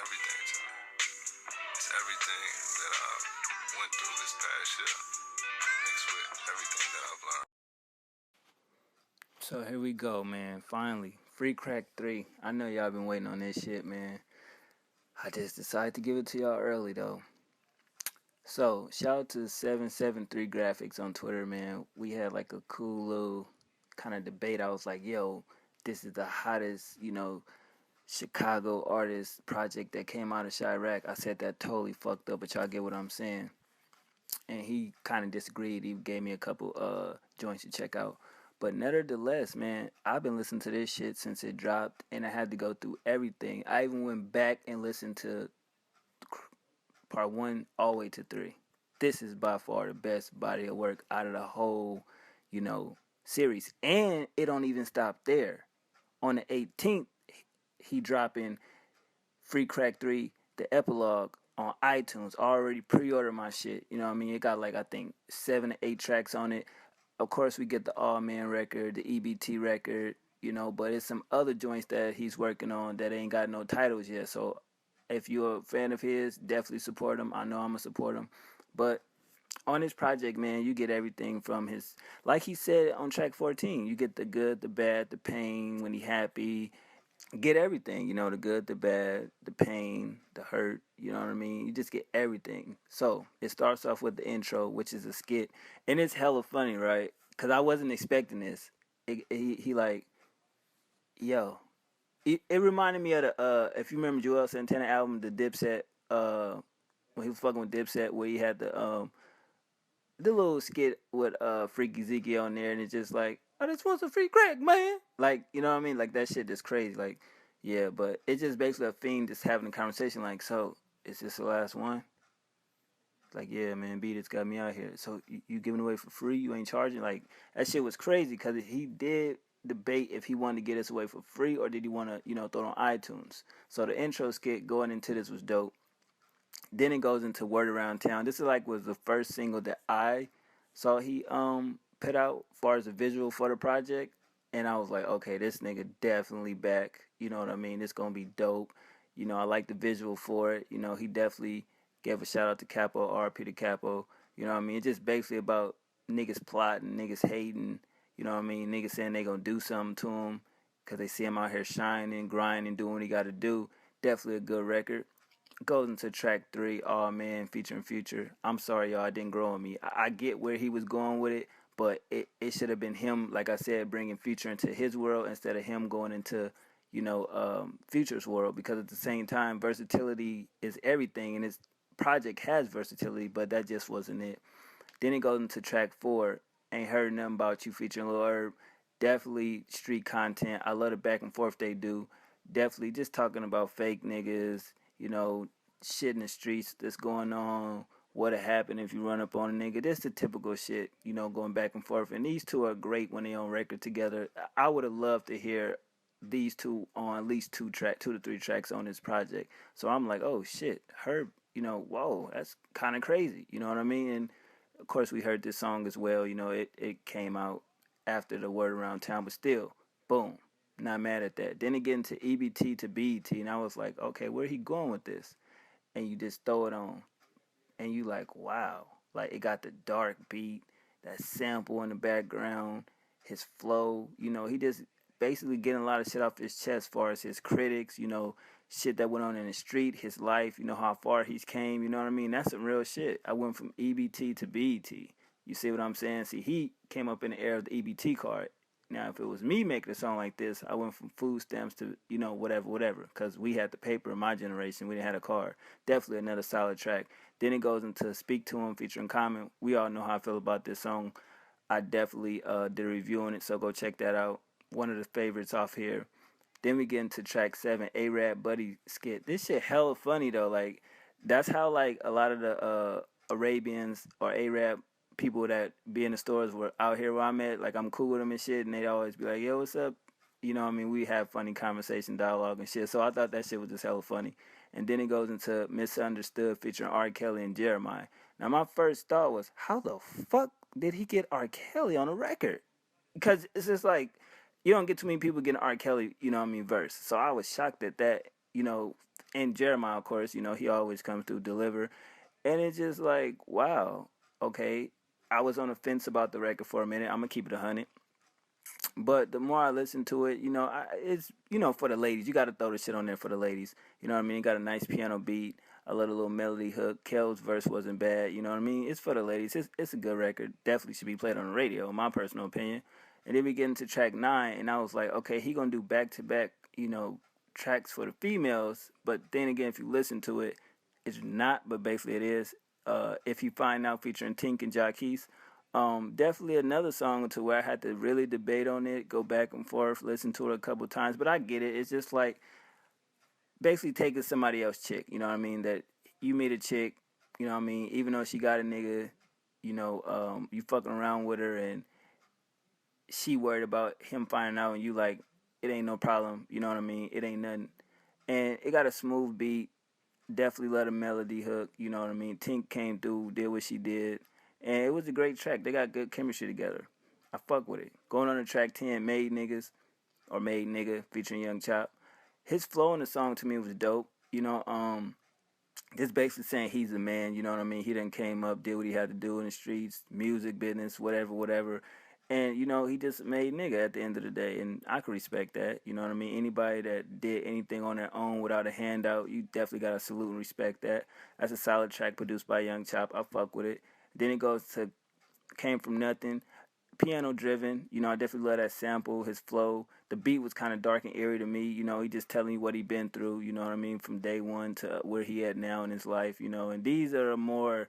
everything to me. It's everything that I went through this past year, mixed with everything that I've learned. So here we go, man. Finally, Free Crack 3. I know y'all been waiting on this shit, man. I just decided to give it to y'all early, though. So, shout out to 773 Graphics on Twitter, man. We had like a cool little kind of debate. I was like, yo, this is the hottest, Chicago artist project that came out of Chirac. I said that totally fucked up, but y'all get what I'm saying. And he kind of disagreed. He gave me a couple joints to check out. But nevertheless, man, I've been listening to this shit since it dropped, and I had to go through everything. I even went back and listened to part 1 all the way to 3. This is by far the best body of work out of the whole, series. And it don't even stop there. On the 18th, he dropping Free Crack 3, the epilogue on iTunes. Already pre-order my shit. You know what I mean? It got like I think 7 to 8 tracks on it. Of course, we get the All Man record, the EBT record, but it's some other joints that he's working on that ain't got no titles yet. So if you're a fan of his, definitely support him. I know I'm gonna support him. But on this project, man, you get everything from his, like he said on track 14, you get the good, the bad, the pain, when he happy, get everything, the good, the bad, the pain, the hurt, you know what I mean? You just get everything. So it starts off with the intro, which is a skit, and it's hella funny, right? Because I wasn't expecting this. He like, yo, it reminded me of the, if you remember Joel Santana album, the Dipset, when he was fucking with Dipset, where he had the little skit with Freaky Zeke on there, and it's just like, I just want some free crack, man. Like, you know what I mean? Like, that shit is crazy. Like, yeah, but it's just basically a fiend just having a conversation like, so, is this the last one? Like, yeah, man, Beat It's got me out here. So, you giving away for free? You ain't charging? Like, that shit was crazy because he did debate if he wanted to get us away for free or did he want to, throw it on iTunes. So, the intro skit going into this was dope. Then it goes into Word Around Town. This is like was the first single that I saw he put out as far as a visual for the project. And I was like, okay, this nigga definitely back. You know what I mean? It's gonna be dope. I like the visual for it. He definitely gave a shout out to Capo, RP to Capo. You know what I mean? It's just basically about niggas plotting, niggas hating. You know what I mean? Niggas saying they gonna do something to him because they see him out here shining, grinding, doing what he got to do. Definitely a good record. Goes into track 3, All Man featuring Future. I'm sorry, y'all, it didn't grow on me. I get where he was going with it, but it should have been him, like I said, bringing Future into his world instead of him going into, Future's world, because at the same time, versatility is everything, and his project has versatility, but that just wasn't it. Then it goes into track 4, Ain't Heard Nothing About You featuring Lil Herb. Definitely street content. I love the back and forth they do. Definitely just talking about fake niggas, shit in the streets that's going on, what'll happen if you run up on a nigga. That's the typical shit, going back and forth. And these two are great when they on record together. I would have loved to hear these two on at least 2 to 3 tracks on this project. So I'm like, oh shit, Herb, whoa, that's kind of crazy. You know what I mean? And of course we heard this song as well. It came out after the Word Around Town, but still, boom. Not mad at that. Then it get into EBT to BET, and I was like, okay, where he going with this? And you just throw it on, and you like, wow. Like, it got the dark beat, that sample in the background, his flow. He just basically getting a lot of shit off his chest as far as his critics, shit that went on in the street, his life, how far he's came, you know what I mean? That's some real shit. I went from EBT to BET. You see what I'm saying? See, he came up in the era of the EBT card. Now, if it was me making a song like this, I went from food stamps to, whatever, because we had the paper in my generation. We didn't have a card. Definitely another solid track. Then it goes into Speak to Him featuring Common. We all know how I feel about this song. I definitely did a review on it, so go check that out. One of the favorites off here. Then we get into track 7, A-Rap Buddy skit. This shit hella funny, though. Like, that's how, like, a lot of the Arabians or Arab people that be in the stores were out here where I'm at. Like, I'm cool with them and shit, and they'd always be like, yo, what's up? You know what I mean? We have funny conversation, dialogue, and shit. So I thought that shit was just hella funny. And then it goes into Misunderstood featuring R. Kelly and Jeremiah. Now, my first thought was, how the fuck did he get R. Kelly on a record? Because it's just like, you don't get too many people getting R. Kelly, verse. So I was shocked at that, and Jeremiah, of course, he always comes to deliver. And it's just like, wow, okay. I was on the fence about the record for a minute. I'm gonna keep it 100. But the more I listen to it, it's for the ladies. You got to throw the shit on there for the ladies. You know what I mean? It got a nice piano beat, a little melody hook. Kel's verse wasn't bad. You know what I mean? It's for the ladies. It's a good record. Definitely should be played on the radio, in my personal opinion. And then we get into track 9, and I was like, okay, he gonna do back to back, tracks for the females. But then again, if you listen to it, it's not. But basically, it is. If you find out featuring Tink and Jaquez. Definitely another song to where I had to really debate on it, go back and forth, listen to it a couple times. But I get it. It's just like basically taking somebody else's chick. You know what I mean? That you meet a chick. You know what I mean? Even though she got a nigga, you fucking around with her and she worried about him finding out, and you like, it ain't no problem. You know what I mean? It ain't nothing. And it got a smooth beat. Definitely love a melody hook. You know what I mean? Tink came through, did what she did. And it was a great track. They got good chemistry together. I fuck with it. Going on to track 10, Made Niggas, or Made Nigga, featuring Young Chop. His flow in the song to me was dope. Just basically saying he's a man, you know what I mean? He done came up, did what he had to do in the streets, music, business, whatever. And, he just made nigga at the end of the day. And I can respect that, you know what I mean? Anybody that did anything on their own without a handout, you definitely got to salute and respect that. That's a solid track produced by Young Chop. I fuck with it. Then it goes to Came From Nothing, piano driven. I definitely love that sample, his flow. The beat was kind of dark and eerie to me. He just telling you what he been through, you know what I mean, from day one to where he at now in his life, And these are more,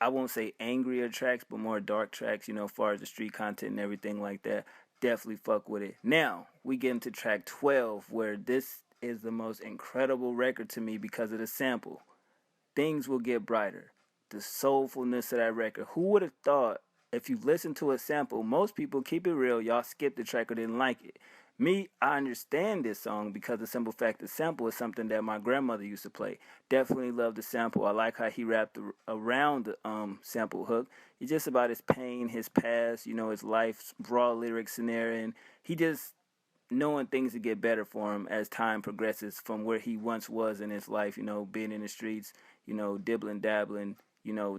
I won't say angrier tracks, but more dark tracks, as far as the street content and everything like that. Definitely fuck with it. Now, we get into track 12, where this is the most incredible record to me because of the sample. Things Will Get Brighter. The soulfulness of that record. Who would have thought, if you listen to a sample, most people, keep it real, y'all skipped the track or didn't like it. Me, I understand this song because the simple fact the sample is something that my grandmother used to play. Definitely love the sample. I like how he rapped around the sample hook. It's just about his pain, his past, his life's raw lyrics in there, and he just knowing things to get better for him as time progresses from where he once was in his life, being in the streets, dibbling, dabbling,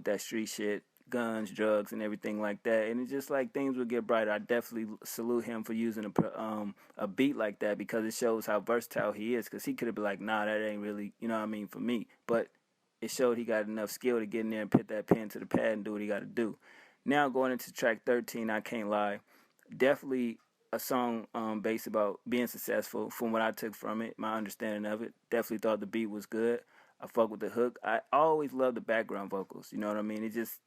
that street shit, guns, drugs, and everything like that. And it's just like things will get brighter. I definitely salute him for using a beat like that because it shows how versatile he is. Because he could have been like, nah, that ain't really, for me. But it showed he got enough skill to get in there and put that pen to the pad and do what he got to do. Now going into track 13, I Can't Lie. Definitely a song based about being successful from what I took from it, my understanding of it. Definitely thought the beat was good. I fuck with the hook. I always love the background vocals. You know what I mean? It's just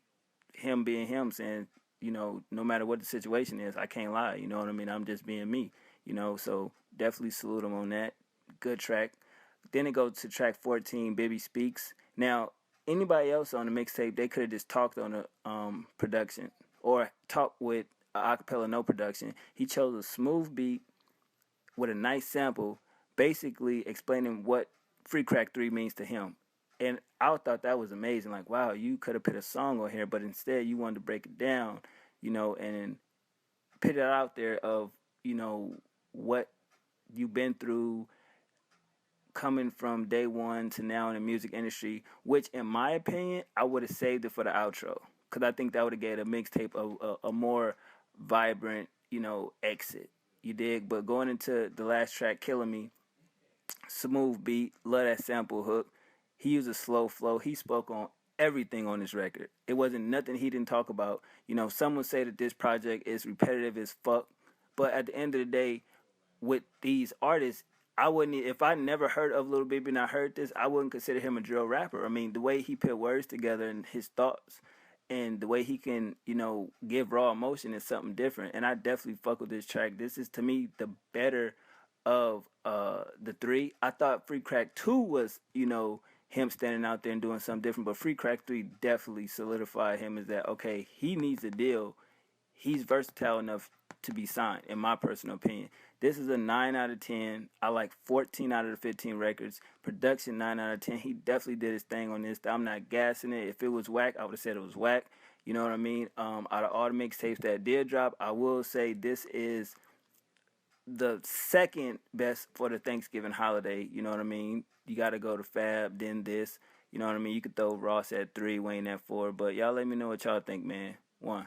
him being him saying, no matter what the situation is, I can't lie. You know what I mean? I'm just being me. So definitely salute him on that. Good track. Then it goes to track 14, Bibby Speaks. Now, anybody else on the mixtape, they could have just talked on the production or talked with acapella, no production. He chose a smooth beat with a nice sample, basically explaining what Free Crack 3 means to him. And I thought that was amazing. Like, wow, you could have put a song on here, but instead you wanted to break it down, and put it out there of, what you've been through coming from day one to now in the music industry, which in my opinion, I would have saved it for the outro. Because I think that would have gave a mixtape a more vibrant, exit. You dig? But going into the last track, Killing Me, smooth beat, love that sample hook. He used a slow flow. He spoke on everything on this record. It wasn't nothing he didn't talk about. Some would say that this project is repetitive as fuck, but at the end of the day, with these artists, I wouldn't, if I never heard of Lil Bibby and I heard this, I wouldn't consider him a drill rapper. I mean, the way he put words together and his thoughts and the way he can, give raw emotion is something different. And I definitely fuck with this track. This is, to me, the better of the three. I thought Free Crack 2 was, him standing out there and doing something different, but Free Crack 3 definitely solidified him as that, okay, he needs a deal. He's versatile enough to be signed, in my personal opinion. This is a 9 out of 10. I like 14 out of the 15 records. Production, 9 out of 10. He definitely did his thing on this. I'm not gassing it. If it was whack, I would have said it was whack. You know what I mean? Out of all the mixtapes that did drop, I will say this is the second best for the Thanksgiving holiday. You know what I mean? You got to go to Fab, then this. You know what I mean? You could throw Ross at 3, Wayne at 4. But y'all let me know what y'all think, man. 1.